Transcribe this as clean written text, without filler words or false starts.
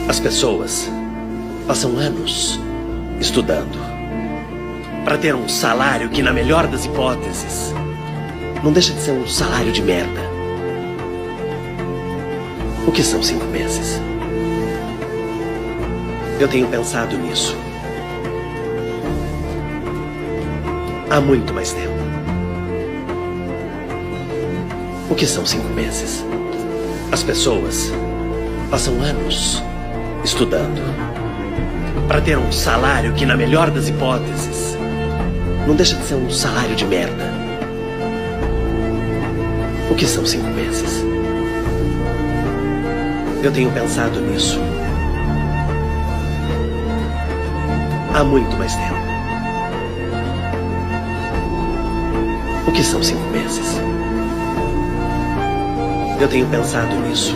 As pessoas passam anos estudando para ter um salário que, na melhor das hipóteses, não deixa de ser um salário de merda. O que são 5 meses? Eu tenho pensado nisso há muito mais tempo. O que são 5 meses? As pessoas passam anos estudando para ter um salário que, na melhor das hipóteses, não deixa de ser um salário de merda. O que são 5 meses? Eu tenho pensado nisso há muito mais tempo. O que são 5 meses? Eu tenho pensado nisso